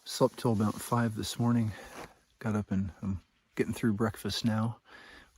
Slept till about 5 this morning. Got up and I'm getting through breakfast now.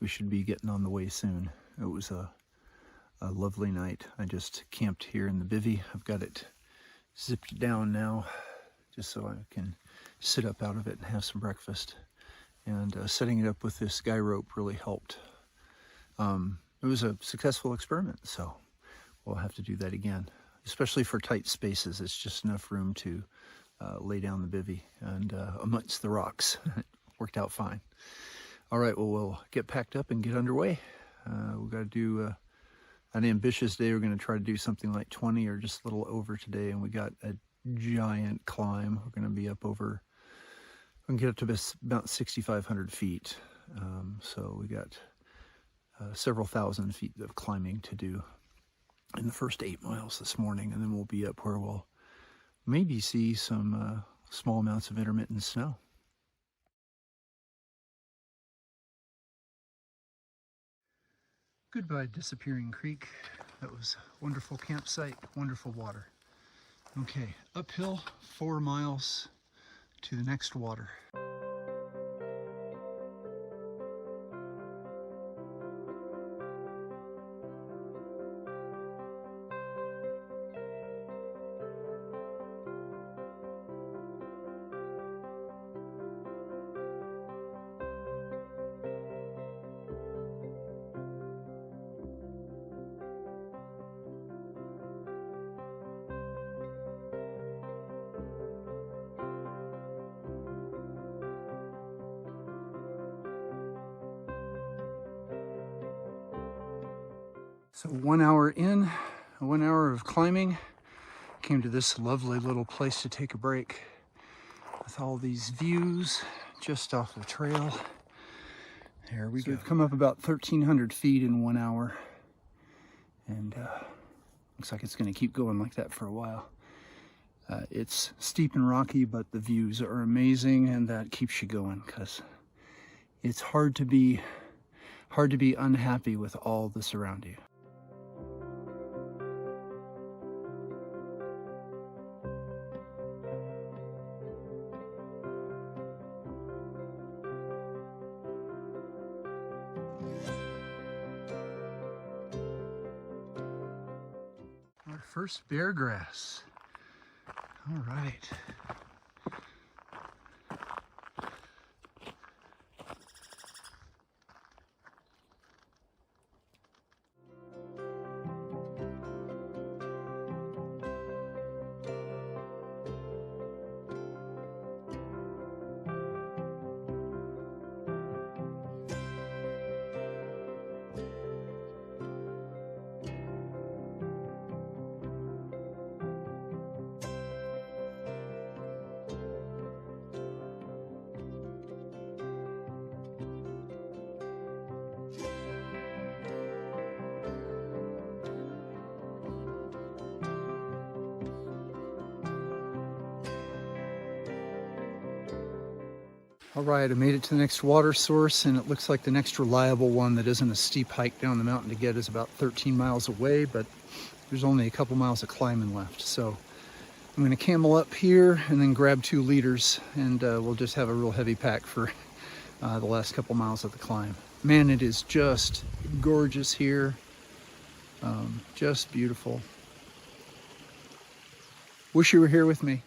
We should be getting on the way soon. It was a lovely night. I just camped here in the bivvy. I've got it zipped down now just so I can sit up out of it and have some breakfast. And setting it up with this guy rope really helped. It was a successful experiment, so we'll have to do that again. Especially for tight spaces, it's just enough room to lay down the bivvy and amongst the rocks. It worked out fine. All right, well, we'll get packed up and get underway. We've got to do an ambitious day. We're going to try to do something like 20 or just a little over today, and we got a giant climb. We're going to be up over, we can get up to about 6,500 feet. So we got several thousand feet of climbing to do in the first 8 miles this morning, and then we'll be up where we'll maybe see some small amounts of intermittent snow. Goodbye, Disappearing Creek. That was a wonderful campsite, wonderful water. Okay, uphill 4 miles to the next water. So 1 hour in, 1 hour of climbing, came to this lovely little place to take a break with all these views just off the trail. There we go. We've come up about 1,300 feet in 1 hour, and looks like it's going to keep going like that for a while. It's steep and rocky, but the views are amazing, and that keeps you going because it's hard to be unhappy with all that's around you. First bear grass. All right. All right, I made it to the next water source, and it looks like the next reliable one that isn't a steep hike down the mountain to get is about 13 miles away, but there's only a couple miles of climbing left. So I'm gonna camel up here and then grab 2 liters, and we'll just have a real heavy pack for the last couple miles of the climb. Man, it is just gorgeous here. Just beautiful. Wish you were here with me.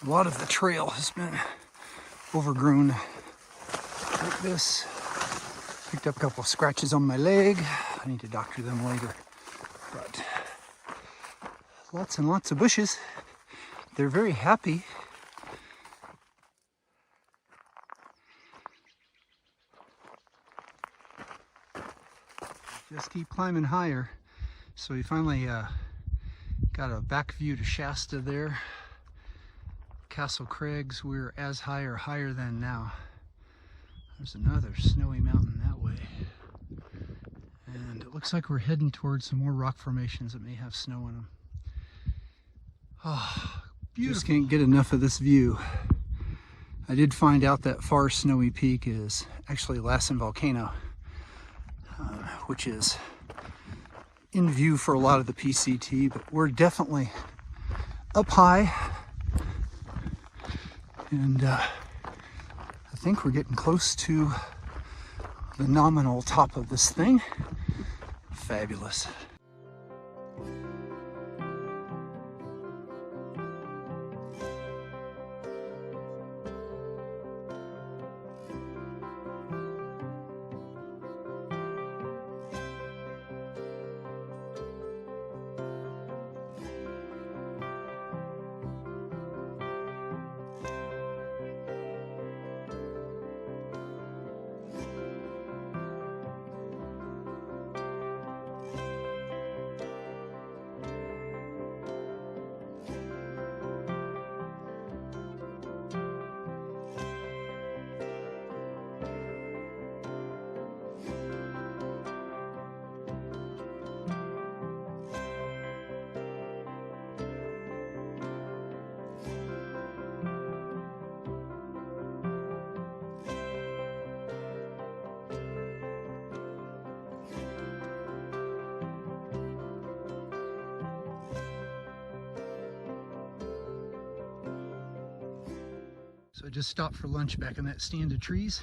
A lot of the trail has been overgrown like this. Picked up a couple of scratches on my leg. I need to doctor them later. But lots and lots of bushes. They're very happy. Just keep climbing higher. So we finally got a back view to Shasta there. Castle Crags, we're as high or higher than now. There's another snowy mountain that way. it looks like we're heading towards some more rock formations that may have snow in them. Oh, beautiful. Just can't get enough of this view. I did find out that far snowy peak is actually Lassen Volcano, which is in view for a lot of the PCT, but we're definitely up high, and I think we're getting close to the nominal top of this thing. Fabulous. So I just stopped for lunch back in that stand of trees.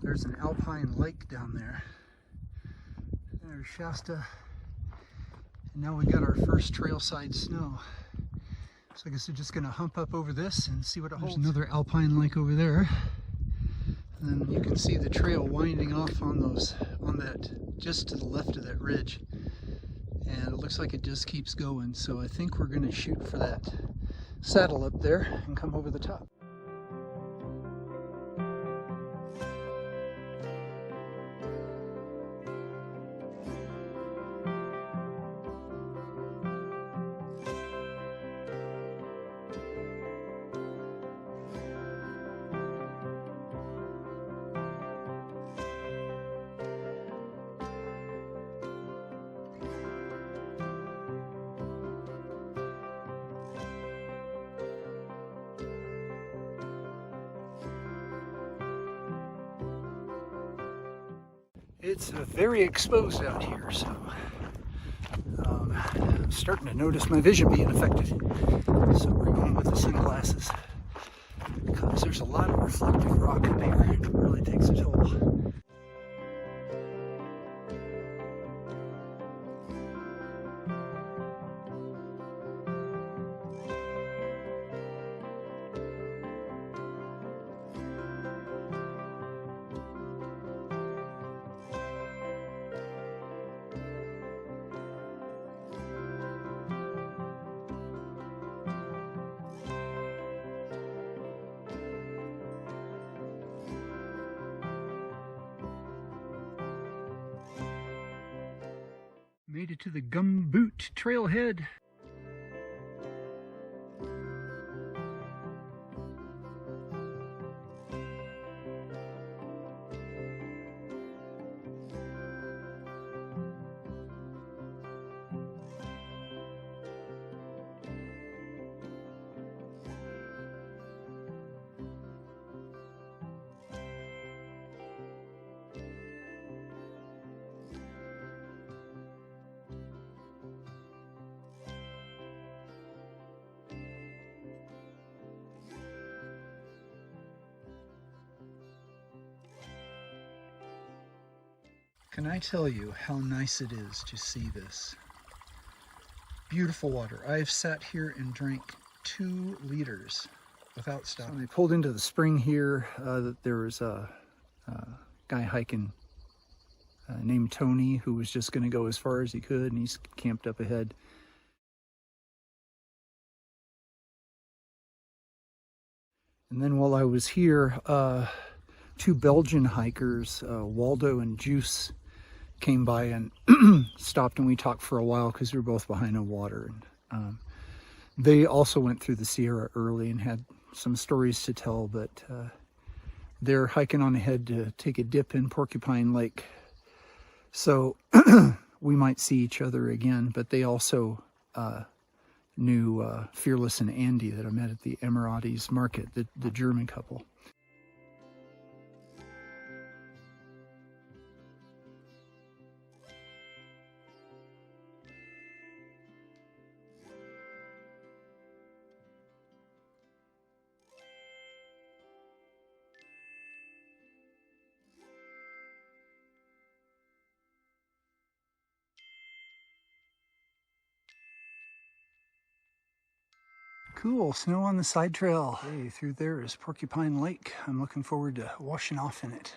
There's an alpine lake down there. There's Shasta. And now we got our first trailside snow. So I guess we're just gonna hump up over this and see what it holds. There's another alpine lake over there. And then you can see the trail winding off on that, just to the left of that ridge. And it looks like it just keeps going. So I think we're gonna shoot for that saddle up there and come over the top. It's very exposed out here, so I'm starting to notice my vision being affected. So we're going with the sunglasses because there's a lot of reflective rock up here. It really takes a toll. Made it to the Gumboot trailhead. Can I tell you how nice it is to see this? Beautiful water. I've sat here and drank 2 liters without stopping. So when I pulled into the spring here, there was a guy hiking named Tony who was just going to go as far as he could, and he's camped up ahead. And then while I was here, 2 Belgian hikers, Waldo and Juice, came by and stopped, and we talked for a while because we were both behind on water. And they also went through the Sierra early and had some stories to tell, but they're hiking on ahead to take a dip in Porcupine Lake. So we might see each other again, but they also knew Fearless and Andy that I met at the Emiratis market, the German couple. Cool, snow on the side trail. Hey, through there is Porcupine Lake. I'm looking forward to washing off in it.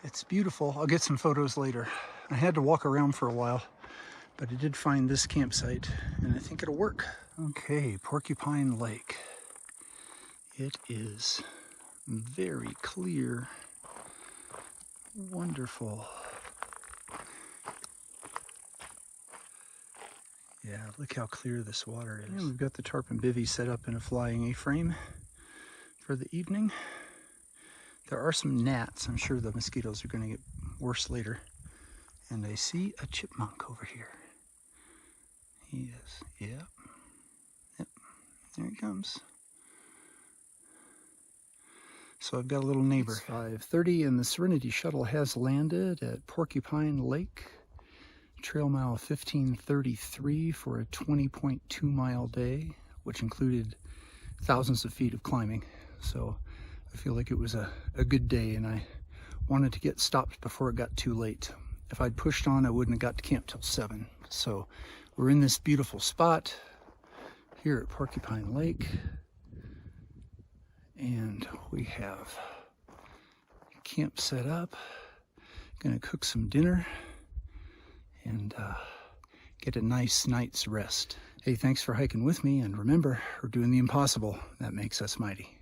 It's beautiful. I'll get some photos later. I had to walk around for a while, but I did find this campsite, and I think it'll work. Okay, Porcupine Lake. It is very clear. Wonderful. Yeah, look how clear this water is. And we've got the tarpon bivvy set up in a flying A-frame for the evening. There are some gnats. I'm sure the mosquitoes are going to get worse later. And I see a chipmunk over here. He is. Yep. Yep. There he comes. So I've got a little neighbor. It's 5:30 and the Serenity Shuttle has landed at Porcupine Lake. Trail mile 1533 for a 20.2 mile day, which included thousands of feet of climbing. So I feel like it was a good day, and I wanted to get stopped before it got too late. If I'd pushed on, I wouldn't have got to camp till 7. So we're in this beautiful spot here at Porcupine Lake, and we have camp set up. Gonna cook some dinner and get a nice night's rest. Hey, thanks for hiking with me, and remember, we're doing the impossible. That makes us mighty.